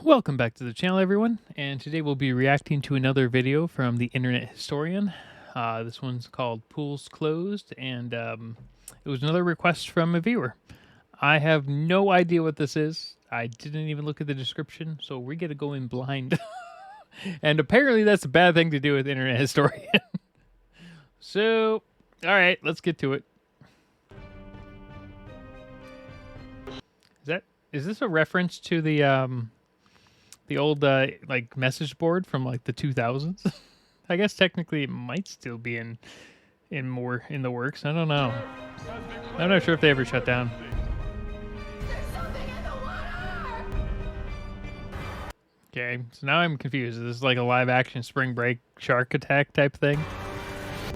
Welcome back to the channel, everyone, and today we'll be reacting to another video from the Internet Historian. This one's called Pools Closed, and it was another request from a viewer. I have no idea what this is. I didn't even look at the description, so we get to go in blind. And apparently that's a bad thing to do with Internet Historian. So, alright, let's get to it. Is this a reference to the old like message board from like the 2000s? I guess technically it might still be in the works. I don't know. I'm not sure if they ever shut down. Okay, so now I'm confused. Is this like a live action Spring Break shark attack type thing?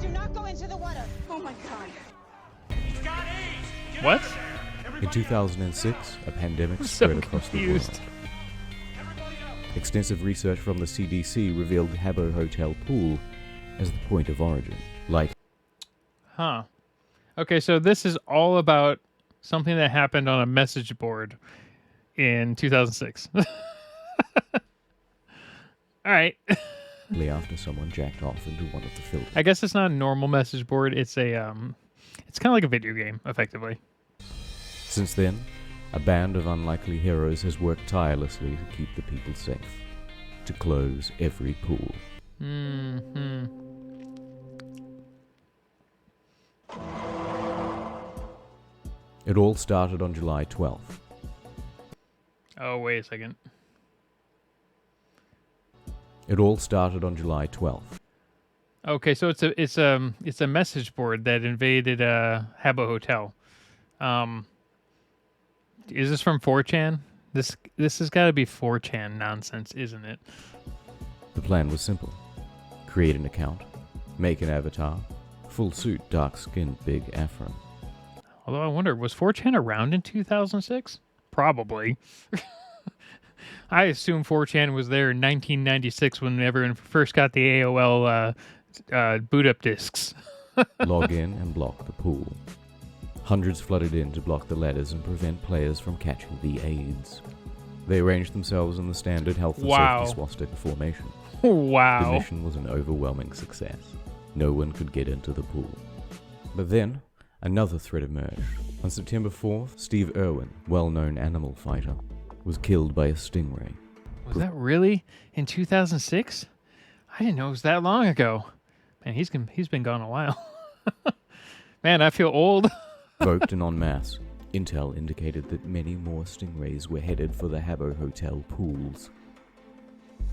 Do not go into the water. Oh my god. He's got AIDS. Get What? out of there. In 2006, a pandemic I'm spread so across the confused. world. Extensive research from the CDC revealed Habbo Hotel Pool as the point of origin. Huh. Okay, so this is all about something that happened on a message board in 2006. All right. After someone jacked off into one of the filters. I guess it's not a normal message board. It's a it's kind of like a video game, effectively. Since then, a band of unlikely heroes has worked tirelessly to keep the people safe, to close every pool. It all started on July 12th. Oh, wait a second. It all started on July 12th. Okay, so it's a message board that invaded Habbo Hotel. Is this from 4chan? This has got to be 4chan nonsense, isn't it? The plan was simple. Create an account, make an avatar, full suit, dark skin, big afro. Although I wonder, was 4chan around in 2006? Probably. I assume 4chan was there in 1996 when everyone first got the AOL boot up discs. Log in and block the pool. Hundreds flooded in to block the ladders and prevent players from catching the AIDS. They arranged themselves in the standard health and safety swastika formation. Wow. The mission was an overwhelming success. No one could get into the pool. But then, another threat emerged. On September 4th, Steve Irwin, well-known animal fighter, was killed by a stingray. Was that really in 2006? I didn't know it was that long ago. Man, he's been gone a while. Man, I feel old. Provoked and en masse, intel indicated that many more stingrays were headed for the Habbo Hotel pools.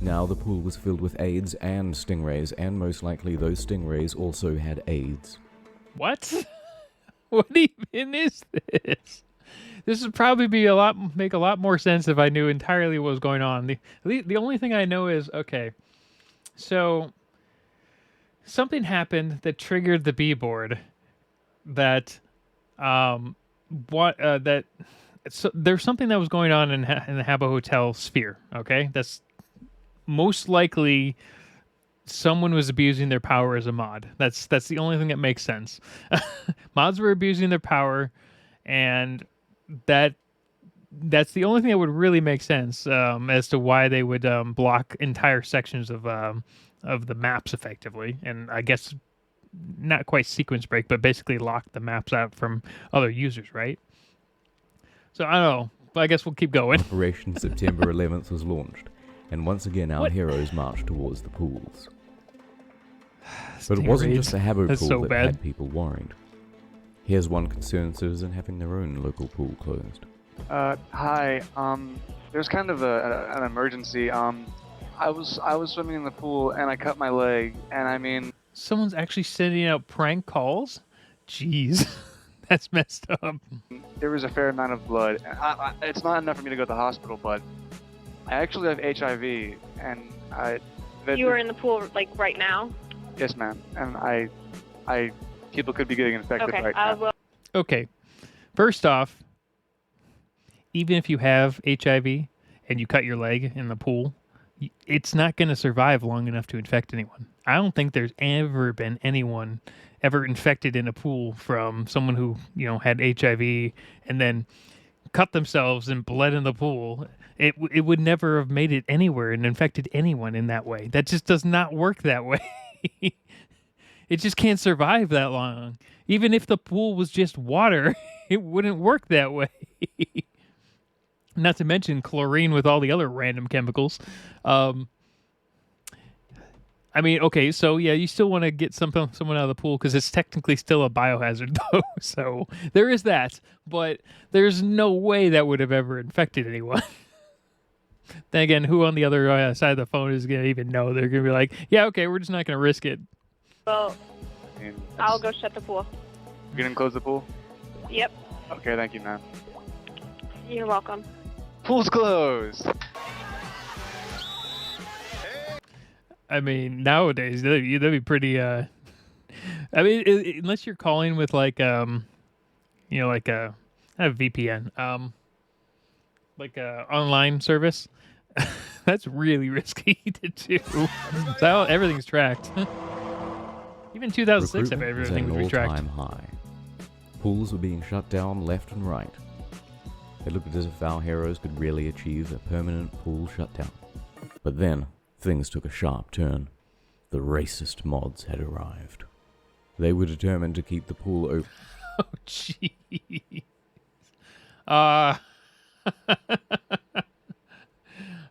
Now the pool was filled with AIDS and stingrays, and most likely those stingrays also had AIDS. What? What even is this? This would probably make a lot more sense if I knew entirely what was going on. The only thing I know is, okay, so something happened that triggered the B board that there's something that was going on in the Habbo Hotel sphere, okay? That's most likely someone was abusing their power as a mod. That's the only thing that makes sense. Mods were abusing their power, and that's the only thing that would really make sense as to why they would block entire sections of the maps effectively, and I guess not quite sequence break, but basically lock the maps out from other users, right? So I don't know, but I guess we'll keep going. Operation September 11th was launched, and once again our heroes marched towards the pools. But it wasn't just the Habbo pool that had people worried. Here's one concerned citizen having their own local pool closed. Hi. There's kind of an emergency. I was swimming in the pool and I cut my leg, and I mean... Someone's actually sending out prank calls? Jeez. That's messed up. There was a fair amount of blood. It's not enough for me to go to the hospital, but I actually have HIV, and You were in the pool, like, right now? Yes, ma'am. And people could be getting infected right now. Will. Okay. First off, even if you have HIV and you cut your leg in the pool, it's not going to survive long enough to infect anyone. I don't think there's ever been anyone ever infected in a pool from someone who, had HIV and then cut themselves and bled in the pool it would never have made it anywhere and infected anyone in that way. That just does not work that way. It just can't survive that long. Even if the pool was just water, it wouldn't work that way. Not to mention chlorine with all the other random chemicals. I mean, okay, so yeah, you still want to get someone out of the pool because it's technically still a biohazard, though. So there is that, but there's no way that would have ever infected anyone. Then again, who on the other side of the phone is going to even know? They're going to be like, yeah, okay, we're just not going to risk it. Well, I'll go shut the pool. You gonna close the pool? Yep. Okay, thank you, man. You're welcome. Pool's closed. I mean, nowadays that'd be pretty. I mean, unless you're calling with like like a VPN, like a online service, that's really risky to do. So everything's tracked. Even 2006, everything was tracked. All-time high. Pools were being shut down left and right. It looked as if our heroes could really achieve a permanent pool shutdown. But then, things took a sharp turn. The racist mods had arrived. They were determined to keep the pool open. Oh, jeez.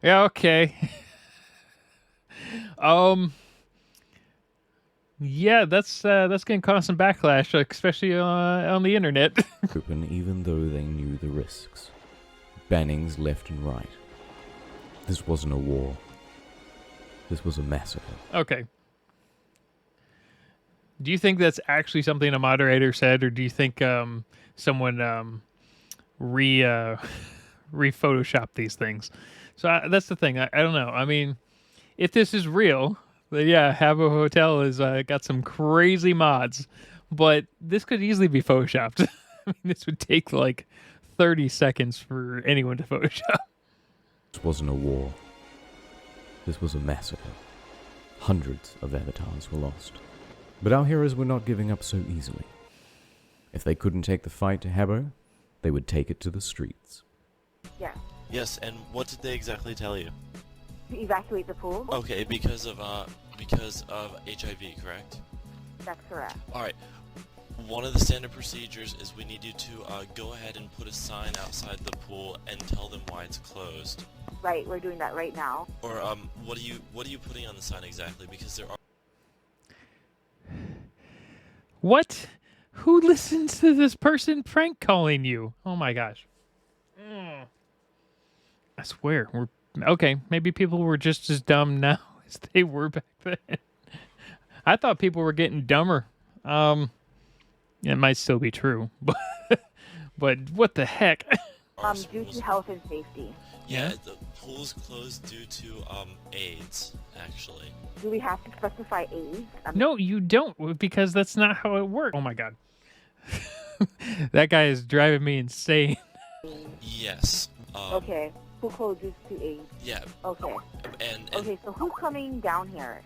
Yeah, okay. Yeah, that's gonna cause some backlash, especially on the internet. Open, even though they knew the risks. Bannings left and right. This wasn't a war. This was a massacre. Okay. Do you think that's actually something a moderator said, or do you think someone re-photoshopped these things? So that's the thing. I don't know. I mean, if this is real, then yeah, Habbo Hotel has got some crazy mods, but this could easily be photoshopped. I mean, this would take like 30 seconds for anyone to Photoshop. This wasn't a war. This was a massacre. Hundreds of avatars were lost. But our heroes were not giving up so easily. If they couldn't take the fight to Habbo, they would take it to the streets. Yeah. Yes, and what did they exactly tell you? To evacuate the pool? Okay, because of HIV, correct? That's correct. Alright. One of the standard procedures is we need you to go ahead and put a sign outside the pool and tell them why it's closed. Right, we're doing that right now. Or what are you putting on the sign exactly? Because there are. What? Who listens to this person prank calling you? Oh my gosh. I swear, we're okay. Maybe people were just as dumb now as they were back then. I thought people were getting dumber. It might still be true, but what the heck? Due to health and safety. Yeah, the pool's closed due to AIDS, actually. Do we have to specify AIDS? No, you don't, because that's not how it works. Oh my god. That guy is driving me insane. Yes. Okay. Pool closed due to AIDS. Yeah. Okay. And okay, so who's coming down here?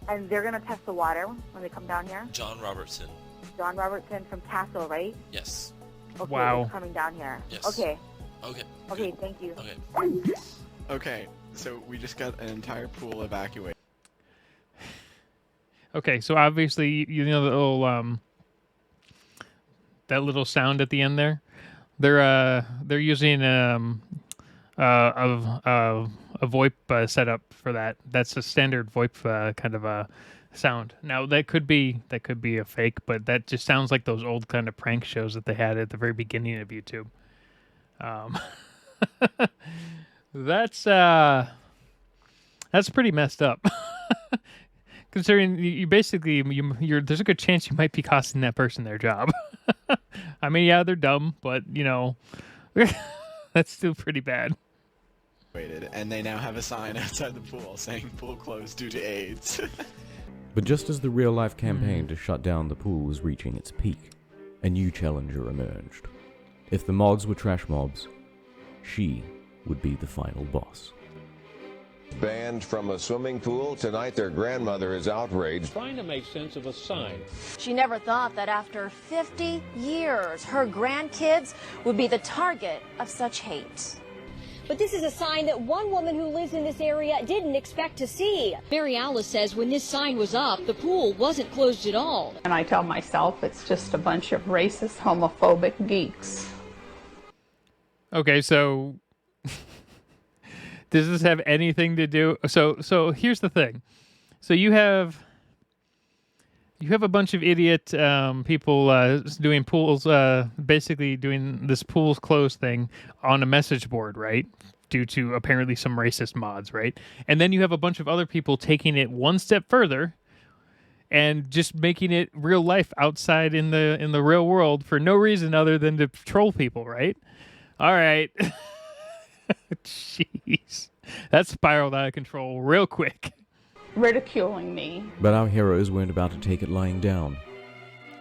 And they're gonna test the water when they come down here? John Robertson. John Robertson from Castle, right? Yes. Okay, wow. He's coming down here. Yes. Okay. Okay. Okay, thank you. Okay. Okay, so we just got an entire pool evacuated. Okay, so obviously you know the little that little sound at the end there. They're using a VoIP setup for that. That's a standard VoIP kind of a sound. Now that could be a fake, but that just sounds like those old kind of prank shows that they had at the very beginning of YouTube. That's pretty messed up. Considering you basically there's a good chance you might be costing that person their job. I mean, yeah, they're dumb, but you know, that's still pretty bad. And they now have a sign outside the pool saying pool closed due to AIDS. But just as the real-life campaign to shut down the pool was reaching its peak, a new challenger emerged. If the mods were trash mobs, she would be the final boss. Banned from a swimming pool, tonight their grandmother is outraged. Trying to make sense of a sign. She never thought that after 50 years, her grandkids would be the target of such hate. But this is a sign that one woman who lives in this area didn't expect to see. Mary Alice says when this sign was up, the pool wasn't closed at all. And I tell myself it's just a bunch of racist, homophobic geeks. Okay, so does this have anything to do? So here's the thing. So you have a bunch of idiot people doing pools, basically doing this pools closed thing on a message board, right? Due to apparently some racist mods, right? And then you have a bunch of other people taking it one step further and just making it real life outside in the real world for no reason other than to troll people, right? All right. Jeez. That spiraled out of control real quick. Ridiculing me. But our heroes weren't about to take it lying down.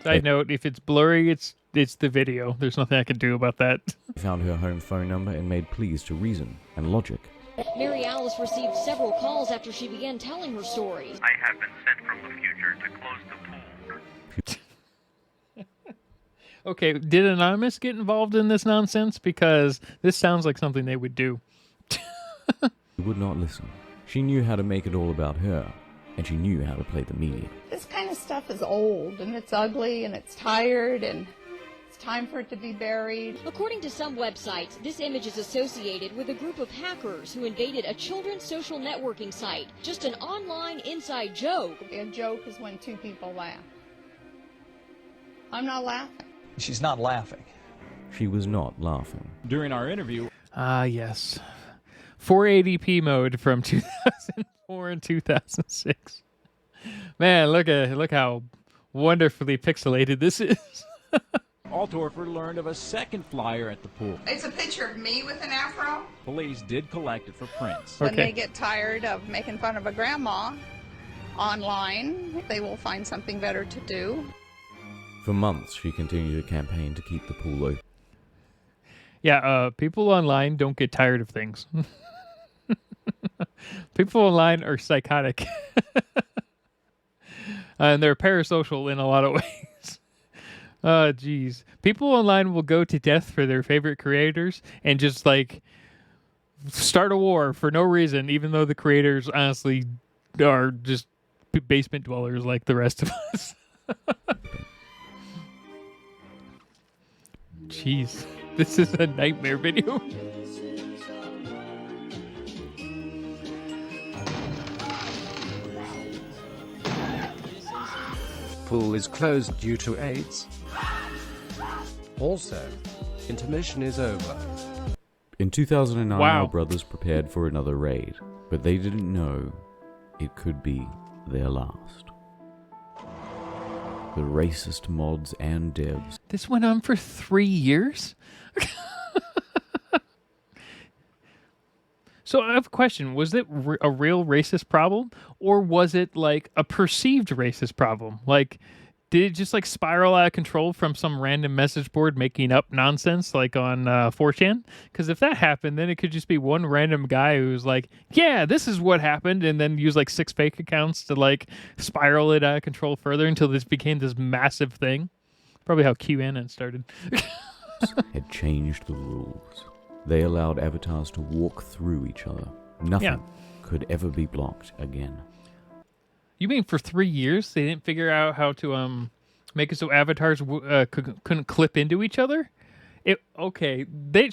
Side note, if it's blurry, it's the video. There's nothing I can do about that. They found her home phone number and made pleas to reason and logic. Mary Alice received several calls after she began telling her story. I have been sent from the future to close the pool. Okay, did Anonymous get involved in this nonsense? Because this sounds like something they would do. She would not listen. She knew how to make it all about her, and she knew how to play the media. This kind of stuff is old, and it's ugly, and it's tired, and it's time for it to be buried. According to some websites, this image is associated with a group of hackers who invaded a children's social networking site. Just an online inside joke. A joke is when two people laugh. I'm not laughing. She's not laughing. She was not laughing. During our interview... Yes. 480p mode from 2004 and 2006. Man, look how wonderfully pixelated this is. Altorfer learned of a second flyer at the pool. It's a picture of me with an afro. Police did collect it for prints. When they get tired of making fun of a grandma online, they will find something better to do. For months, she continued a campaign to keep the pool open. Yeah, people online don't get tired of things. People online are psychotic. And they're parasocial in a lot of ways. Geez. People online will go to death for their favorite creators and just, like, start a war for no reason, even though the creators honestly are just basement dwellers like the rest of us. Jeez. This is a nightmare video. Pool is closed due to AIDS. Also, intermission is over. In 2009, Wow. our brothers prepared for another raid, but they didn't know it could be their last. The racist mods and devs. This went on for 3 years? So I have a question. Was it a real racist problem? Or was it like a perceived racist problem? Like, did it just like spiral out of control from some random message board making up nonsense like on 4chan? Because if that happened, then it could just be one random guy who's like, yeah, this is what happened, and then use like 6 fake accounts to like spiral it out of control further until this became this massive thing. Probably how QAnon started. Had changed the rules. They allowed avatars to walk through each other. Nothing could ever be blocked again. You mean for 3 years they didn't figure out how to make it so avatars couldn't clip into each other? That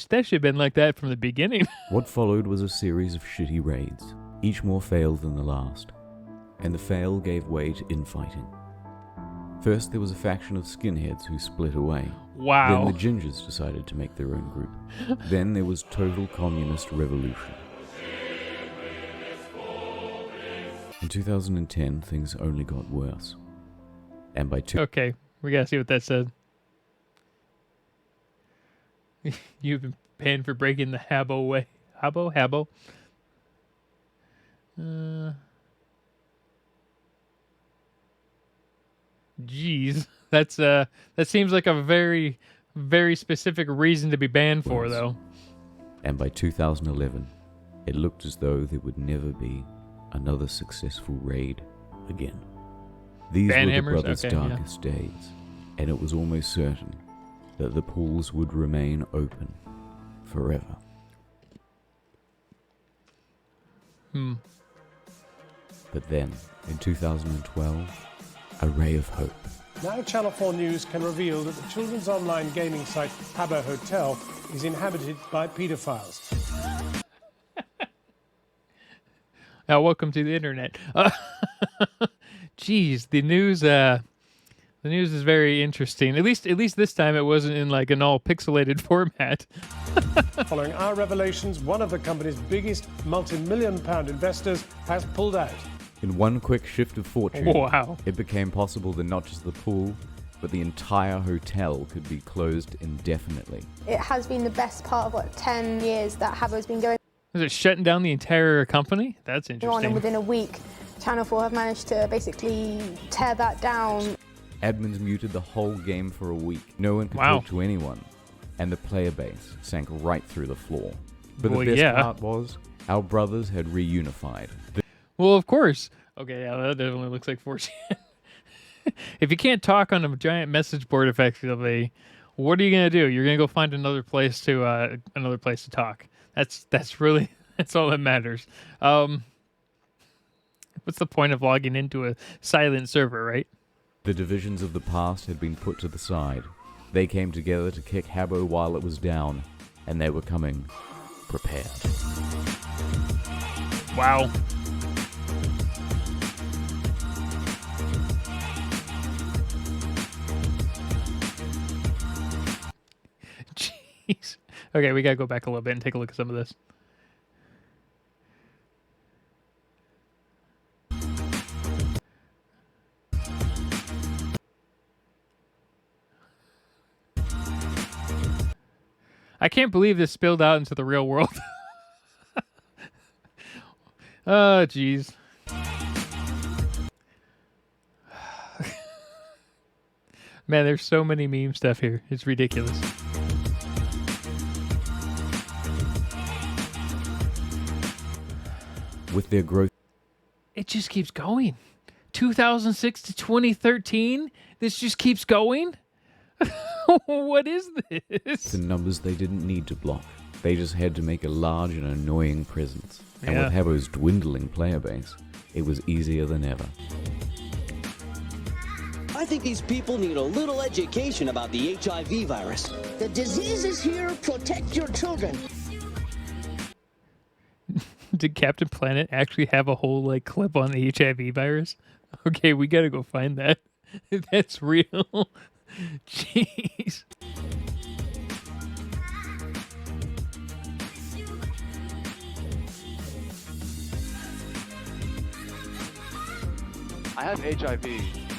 should have been like that from the beginning. What followed was a series of shitty raids, each more failed than the last, and the fail gave way to infighting. First, there was a faction of skinheads who split away. Wow. Then the gingers decided to make their own group. Then there was total communist revolution. In 2010, things only got worse. And by Okay, we gotta see what that said. You've been paying for breaking the Habbo way. Habbo? Jeez, that seems like a very, very specific reason to be banned for, though. And by 2011, it looked as though there would never be another successful raid again. These were the brothers' darkest days, and it was almost certain that the pools would remain open forever. But then, in 2012, a ray of hope. Now Channel 4 News can reveal that the children's online gaming site Habbo Hotel is inhabited by paedophiles. Now, welcome to the internet. Geez, the news is very interesting. At least this time it wasn't in like an all pixelated format. Following our revelations, one of the company's biggest multi-million-pound investors has pulled out. In one quick shift of fortune, wow, it became possible that not just the pool, but the entire hotel could be closed indefinitely. It has been the best part of, 10 years that Habbo's been going Is it shutting down the entire company? That's interesting. on, and within a week, Channel 4 have managed to basically tear that down. Admins muted the whole game for a week. No one could talk to anyone, and the player base sank right through the floor. But the best part was, our brothers had reunified. Well, of course. Okay, yeah, that definitely looks like 4chan. If you can't talk on a giant message board effectively, what are you gonna do? You're gonna go find another place to talk. That's really all that matters. What's the point of logging into a silent server, right? The divisions of the past had been put to the side. They came together to kick Habbo while it was down, and they were coming prepared. Wow. Jeez. Okay, we gotta go back a little bit and take a look at some of this. I can't believe this spilled out into the real world. Oh, jeez. Man, there's so many meme stuff here. It's ridiculous. With their growth, it just keeps going. 2006 to 2013, this just keeps going? What is this? The numbers they didn't need to block. They just had to make a large and annoying presence. And with Habbo's dwindling player base, it was easier than ever. I think these people need a little education about the HIV virus. The disease is here. Protect your children. Did Captain Planet actually have a whole clip on the HIV virus? Okay, we gotta go find that. That's real. Jeez. I have HIV.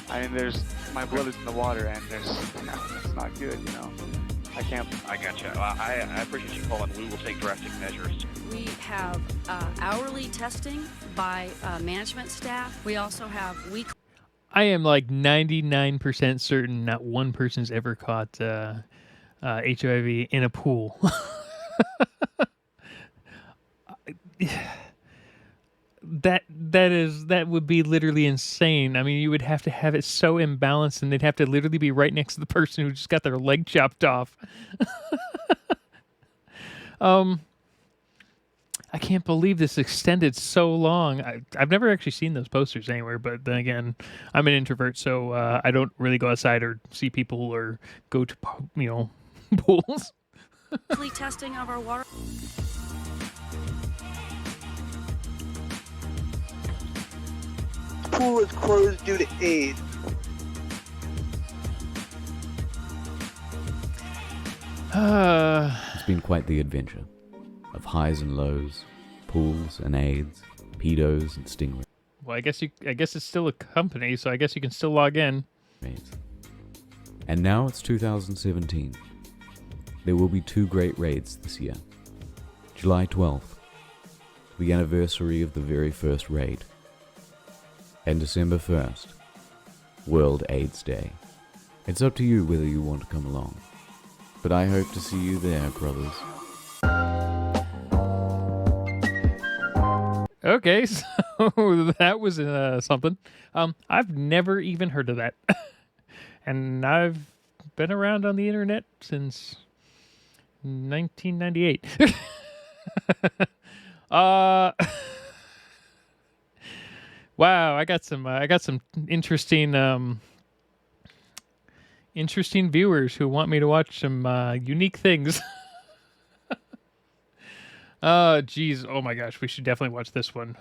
I mean, my blood is in the water, and it's not good, you know. I can't. I gotcha. Well, I appreciate you calling. We will take drastic measures. We have hourly testing by management staff. We also have weekly. I am like 99% certain not one person's ever caught HIV in a pool. That would be literally insane. I mean, you would have to have it so imbalanced, and they'd have to literally be right next to the person who just got their leg chopped off. I can't believe this extended so long. I've never actually seen those posters anywhere, but then again, I'm an introvert, so I don't really go outside or see people or go to, pools. Weekly testing of our water. Pool is closed due to AIDS. It's been quite the adventure of highs and lows, pools and AIDS, pedos and stingrays. Well, I guess it's still a company, so I guess you can still log in. And now it's 2017. There will be 2 great raids this year. July 12th, the anniversary of the very first raid. And December 1st, World AIDS Day. It's up to you whether you want to come along. But I hope to see you there, brothers. Okay, so that was something. I've never even heard of that. And I've been around on the internet since 1998. Wow, I got some interesting interesting viewers who want me to watch some unique things. Geez, oh my gosh, we should definitely watch this one.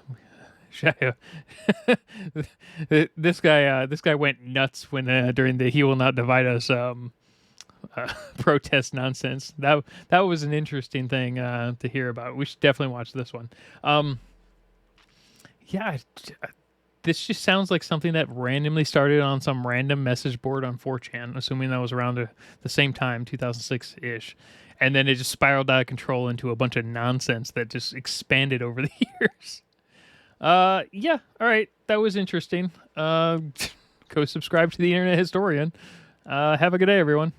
This guy went nuts when during the "He Will Not Divide Us" protest nonsense. That was an interesting thing to hear about. We should definitely watch this one. Yeah, this just sounds like something that randomly started on some random message board on 4chan, assuming that was around the same time, 2006-ish. And then it just spiraled out of control into a bunch of nonsense that just expanded over the years. Yeah, all right. That was interesting. Go subscribe to the Internet Historian. Have a good day, everyone.